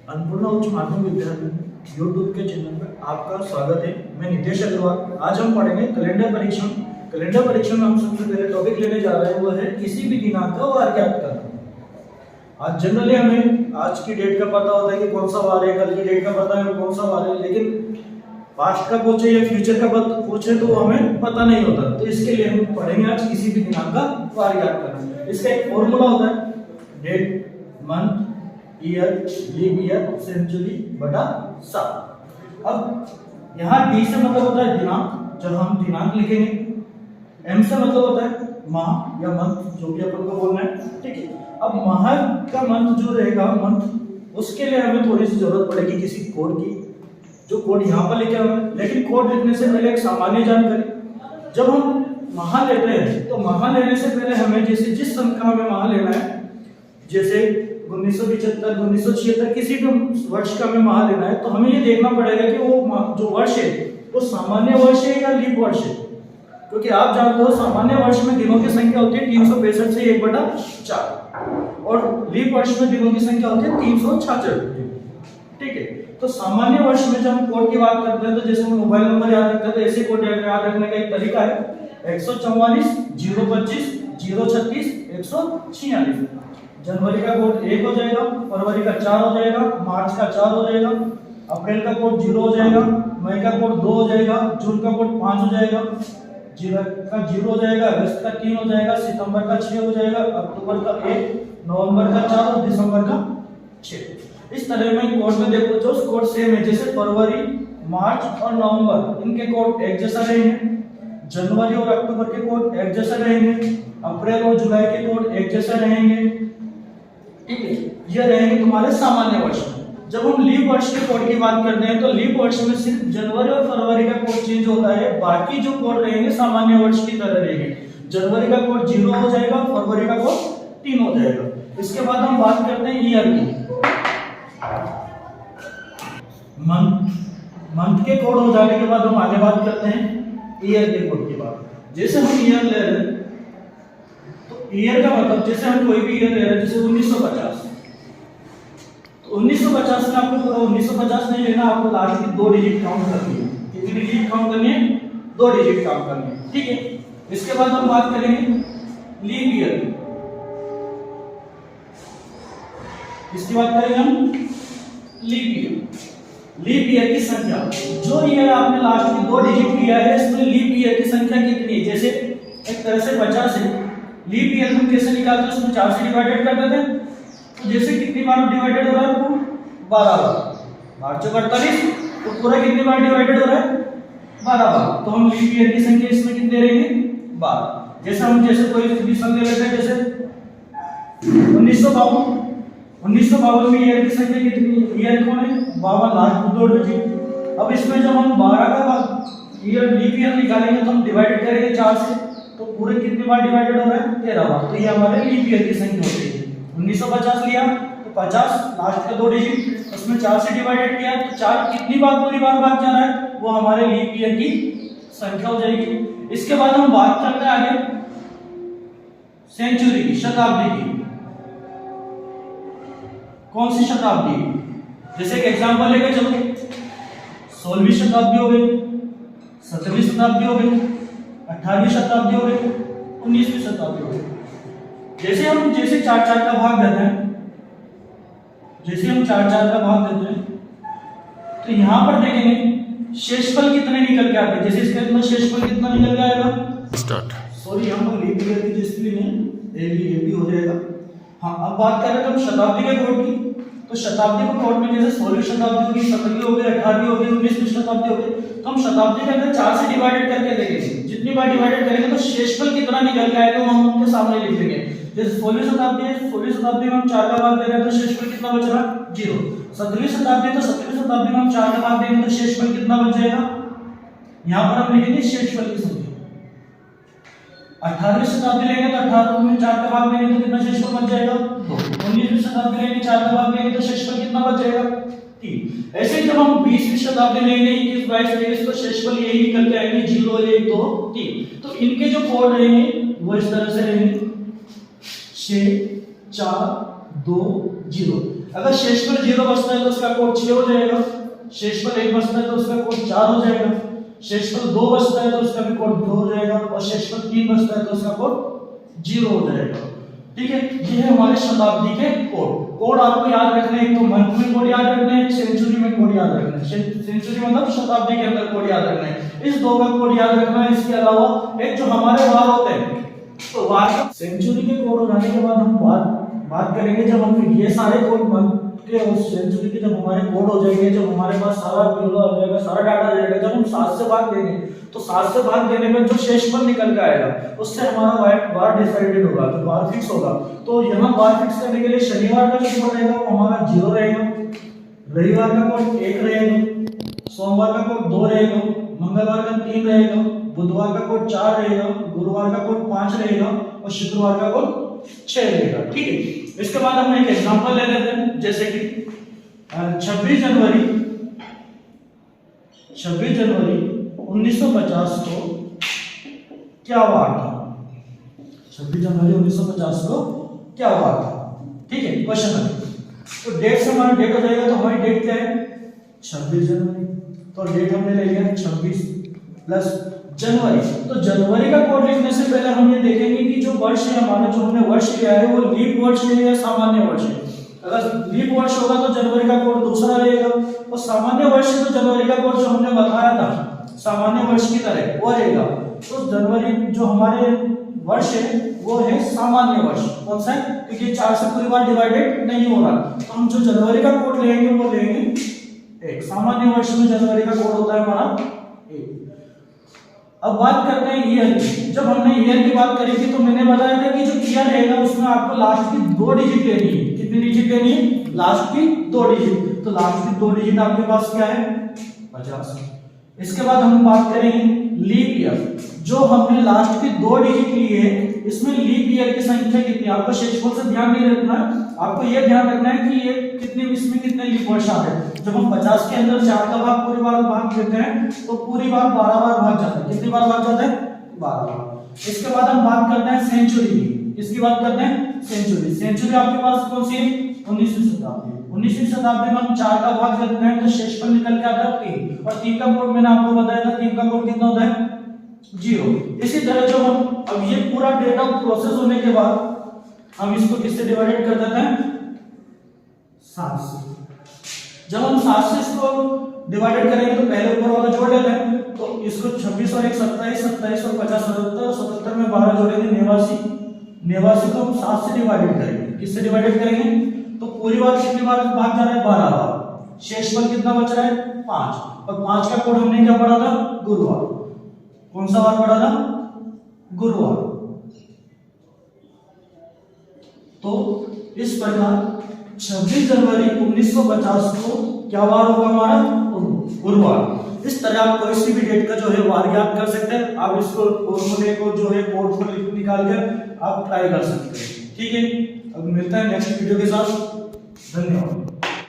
अन्नपूर्णा उच्च माध्यमिक विद्यालय यूट्यूब के चैनल पर आपका स्वागत है। मैं नितेश अग्रवाल। आज हम पढ़ेंगे कैलेंडर परीक्षण। कैलेंडर परीक्षण में हम सबसे पहले टॉपिक लेने जा रहे हैं, वो है किसी भी दिनांक का वार ज्ञात करना। आज जनरली हमें आज की डेट का पता होता है कि कौन सा वार है, कल की डेट का पता है कौन सा वार है, लेकिन पास्ट का पूछे या फ्यूचर का पूछे तो हमें पता नहीं होता। तो इसके लिए हम पढ़ेंगे आज किसी भी दिनांक का वार ज्ञात करना। इसका एक फॉर्मूला होता है, date, month, year, leap year, century बटा 7। अब यहाँ डी से मतलब होता है दिनांक, जब हम दिनांक लिखेंगे। एम से मतलब होता है माह या मंथ, जो भी अपन को बोलना है, ठीक है। अब माह का मंथ जो रहेगा मंथ, उसके लिए हमें थोड़ी सी जरूरत पड़ेगी किसी कोड की, जो कोड यहाँ पर लिखे हुए हैं। लेकिन कोड लिखने से पहले एक सामान्य जानकारी, जब हम माह लेते हैं तो माह लेने से पहले हमें जैसे जिस सन का हमें माह लेना है, जैसे 1975, 1976 किसी भी वर्ष का हमें माह लेना है, तो हमें ये देखना पड़ेगा कि वो जो वर्ष है वो सामान्य वर्ष है या लीप वर्ष है। क्योंकि आप जानते हो सामान्य वर्ष में दिनों की संख्या होती है 365 से 1/4 और लीप वर्ष में दिनों की संख्या होती है 366, ठीक है। तो सामान्य वर्ष में जब हम कोड की बात करते हैं तो जैसे हम मोबाइल नंबर याद रखते हैं, तो ऐसे कोड याद रखने का एक तरीका है 144 025 036 146। जनवरी का कोड 1 हो जाएगा, फरवरी का 4 हो जाएगा, मार्च का 4 हो जाएगा, अप्रैल का कोड 0 हो जाएगा, मई का कोड 2 हो जाएगा, जून का कोड 5 हो जाएगा, जुलाई का 0 हो जाएगा, अगस्त का 3 हो जाएगा, सितंबर का 6 हो जाएगा, अक्टूबर का 1, नवंबर का 4 और दिसंबर का 6। इस तरह में कोड में देखो जो कोड सेम है, जैसे फरवरी, मार्च और नवंबर इनके कोड एक जैसा रहेंगे, जनवरी और अक्टूबर के कोड एक जैसा रहेंगे, अप्रैल और जुलाई के कोड एक जैसा रहेंगे, ठीक है। ये रहेंगे तुम्हारे सामान्य वर्ष में। जब हम लीप वर्ष के कोड की बात करते हैं तो लीप वर्ष में सिर्फ जनवरी और फरवरी का कोड चेंज होता है, बाकी जो कोड रहेंगे सामान्य वर्ष की तरह रहेंगे। जनवरी का कोड 0 हो जाएगा, फरवरी का कोड 3 हो जाएगा। इसके बाद हम बात करते हैं ईयर की। मंथ के कोड हो जाने के बाद हम आगे बात करते हैं ईयर के कोड की बात। जैसे हम ईयर ले रहे हैं तो ईयर का मतलब जैसे हम कोई भी ईयर ले रहे हैं, जैसे 1950, तो 1950 में आपको पूरा 1950 नहीं लेना, आपको लास्ट की 2 डिजिट काउंट करनी है। कितनी डिजिट काउंट करनी है? 2 डिजिट काउंट करनी है, ठीक है। इसके बाद हम बात करेंगे लीप ईयर की। इसकी बात करेंगे हम लीप ईयर। लीप ईयर की संख्या, जो ईयर आपने लास्ट की 2 डिजिट लिया है, इसमें लीप ईयर की संख्या कितनी है? जैसे एक तरह से 50 है, लीप ईयर हम कैसे निकालते हैं? उसमें 4 से डिवाइडेड कर देते हैं। तो जैसे कितनी बार डिवाइडेड हो रहा है? 12 बार। 8 × 48 तो पूरा कितनी बार डिवाइडेड हो रहा है? 12 बार। तो हम लीप ईयर की संख्या इसमें कितने रहेंगे? 12। जैसे हम कोई भी सन ले लेते हैं, जैसे 1952 में ईयर की संख्या कितनी? ईयर कौन है? 52, लास्ट 2 डिजिट। अब इसमें जब हम 12 का ईयर लीप ईयर निकालेंगे तो हम डिवाइडेड करेंगे 4 से, तो पूरे कितनी बार डिवाइडेड हो रहा है? 13 बार। तो ये हमारे लीप ईयर की संख्या होती है। 1950 लिया तो 50 लास्ट का 2 डिजिट, उसमें 4 से डिवाइडेड किया तो 4 कितनी बार पूरी बार भाग जा रहा है? वो हमारे लीप ईयर की संख्या हो जाएगी। इसके बाद हम बात करते हैं आगे सेंचुरी की, शताब्दी की। कौन सी शताब्दी? जैसे एक एग्जांपल लेके चलो, 16वीं शताब्दी हो गई, 17वीं शताब्दी हो गई, 18वीं शताब्दी हो गई, 19वीं शताब्दी हो गई। जैसे 4-4 का भाग देते हैं, तो यहां पर देखेंगे शेषफल कितने निकल के आते हैं। जैसे इसका इतना शेषफल कितना निकल के आएगा? स्टार्ट। सॉरी, यहां पर लीप ईयर की जिसकी नहीं एबी हो जाएगा। हाँ, अब बात करें हम शताब्दी के कोड की, तो शताब्दी के कोड में जैसे 16वीं शताब्दी होगी, 17वीं हो गई, 18वीं हो गई, 19वीं शताब्दी हो गई, तो हम शताब्दी के अंदर 4 से डिवाइडेड करके देखेंगे। जितनी बार डिवाइडेड करेंगे तो शेषफल कितना निकल के आएगा वो हम उनके सामने लिख देंगे। जैसे 16वीं शताब्दी है, 16वीं शताब्दी में हम 4 का भाग दे रहे हैं तो शेषफल कितना बच रहा? 0। 17वीं शताब्दी है तो 17वीं शताब्दी में हम 4 का भाग देंगे तो शेषफल कितना बच जाएगा? यहाँ पर हम लिखेंगे शेषफल की संख्या। 18वीं शताब्दी लेंगे तो 18 में 4 का भाग देंगे तो कितना शेषफल बच जाएगा? 2। 19वीं शताब्दी लेंगे 4 का भाग देंगे तो शेषफल कितना बच जाएगा? 3। ऐसे ही जब हम 20वीं शताब्दी लेंगे 21, 22, 23 तो शेषफल यही निकल के आएंगे 0, 1, 2, 3। तो इनके जो कोड रहेंगे वो इस तरह से रहेंगे 6, 4, 2, 0। अगर शेषफल 0 बचता है तो उसका कोड 6 हो जाएगा, शेषफल 1 बचता है तो उसका कोड 4 हो जाएगा, शेषफल 2 बचता है तो उसका भी कोड 2 हो जाएगा, और शेषफल 3 बचता है तो उसका कोड 0 हो जाएगा। ठीक है, ये है हमारे शताब्दी के कोड आपको याद रखने हैं, एक तो मंथ में कोड याद रखना है, सेंचुरी में कोड याद रखना है। सेंचुरी मतलब शताब्दी के अंदर कोड याद रखना है, इस दो का कोड याद रखना है। इसके अलावा एक जो हमारे वार होते हैं, तो वार सेंचुरी के कोड हो जाने के बाद हम बात करेंगे जब हम ये सारे कोड मंथ के और सेंचुरी के जब हमारे कोड हो जाएंगे, जब हमारे पास सारा ब्योरा हो जाएगा, सारा डाटा आ जाएगा, जब हम 7 से भाग देंगे तो 7 से भाग देने में जो शेषफल निकल के आएगा उससे हमारा वार डिसाइडेड होगा, तो वार फिक्स होगा। तो यहाँ वार फिक्स करने के लिए शनिवार का जो कोड रहेगा वो हमारा 0 रहेगा, रविवार का कोड 1 रहेगा, सोमवार का कोड 2 रहेगा, मंगलवार का 3 रहेगा, बुधवार का कोड 4 रहेगा, गुरुवार का कोड 5 रहेगा और शुक्रवार का कोड 6 रहेगा। ठीक है, इसके बाद हम एक एग्जांपल ले लेते हैं, जैसे कि 26 जनवरी 1950 को क्या हुआ था? 26 जनवरी 1950 को क्या हुआ था? ठीक है, क्वेश्चन है। तो डेट से हमारा डेट हो जाएगा, तो हमारी डेट क्या है? 26 जनवरी। तो डेट हमने ले लिया 26 प्लस जनवरी। तो जनवरी का कोड लिखने से पहले हम ये देखेंगे कि जो वर्ष है हमारा, जो हमने वर्ष लिया है वो लीप वर्ष है या सामान्य वर्ष है। अगर लीप वर्ष होगा तो जनवरी का कोड दूसरा रहेगा, और सामान्य वर्ष है तो जनवरी का कोड जो हमने बताया था सामान्य वर्ष की तरह वो रहेगा। तो जनवरी जो हमारे वर्ष है वो है सामान्य वर्ष। कौन सा है? क्योंकि 4 से पूरी बार डिवाइडेड नहीं हो रहा, तो हम जो जनवरी का कोड लेंगे वो लेंगे 1। सामान्य वर्ष में जनवरी का कोड होता है हमारा 1। अब बात करते हैं ईयर की। जब हमने ईयर की बात करी थी तो मैंने बताया था कि जो ईयर रहेगा उसमें आपको लास्ट की 2 डिजिट लेनी है। कितनी डिजिट लेनी है? लास्ट की 2 डिजिट। तो लास्ट की 2 डिजिट आपके पास क्या है? 50। इसके बाद हम बात करेंगे लीप ईयर। जो हमने लास्ट की 2 डिजिट ली है इसमें लीप ईयर की संख्या कितनी? आपको शेषफल से ध्यान नहीं रखना है, आपको यह ध्यान रखना है कि ये कितने इसमें कितने लीप वर्ष आते हैं। जब हम 50 के अंदर 4 का भाग पूरी बार भाग देते हैं तो पूरी बार 12 बार भाग जाता है। कितनी बार भाग जाता है? 12 बार। इसके बाद हम बात करते हैं सेंचुरी की। इसकी बात करते हैं सेंचुरी। सेंचुरी आपके पास कौन सी है? 19वीं शताब्दी। 19वीं शताब्दी में हम 4 का भाग देते हैं तो शेषफल निकल के आता है 3, और 3 का कोड मैंने आपको बताया था, 3 का कोड कितना होता है? 0। इसी तरह जो हम अब ये पूरा डेटा प्रोसेस होने के बाद हम इसको किससे डिवाइडेड कर देते हैं? 7 से। जब हम 7 से इसको डिवाइडेड करेंगे तो पहले ऊपर वाला जोड़ लेते हैं, तो इसको 26 और 1 27, 27 और 50 77, 77 में 12 जोड़ेंगे 89। 89 को हम 7 से डिवाइडेड करेंगे। किससे डिवाइडेड करेंगे? तो पूरी बार कितनी बार भाग जा रहा है? 12 बार। शेषफल कितना बच रहा है? 5, और 5 का कोड हमने क्या पढ़ा था? गुरुवार। कौन सा बार पढ़ा था? गुरुवार। तो इस प्रकार 26 जनवरी 1950 को क्या वार होगा हमारा? गुरुवार। इस तरह आप कोई सी भी डेट का जो है वार याद कर सकते हैं। आप इसको फॉर्मूले को जो है कोड को निकाल कर आप ट्राई कर सकते हैं। ठीक है, अब मिलता है नेक्स्ट वीडियो के साथ। धन्यवाद।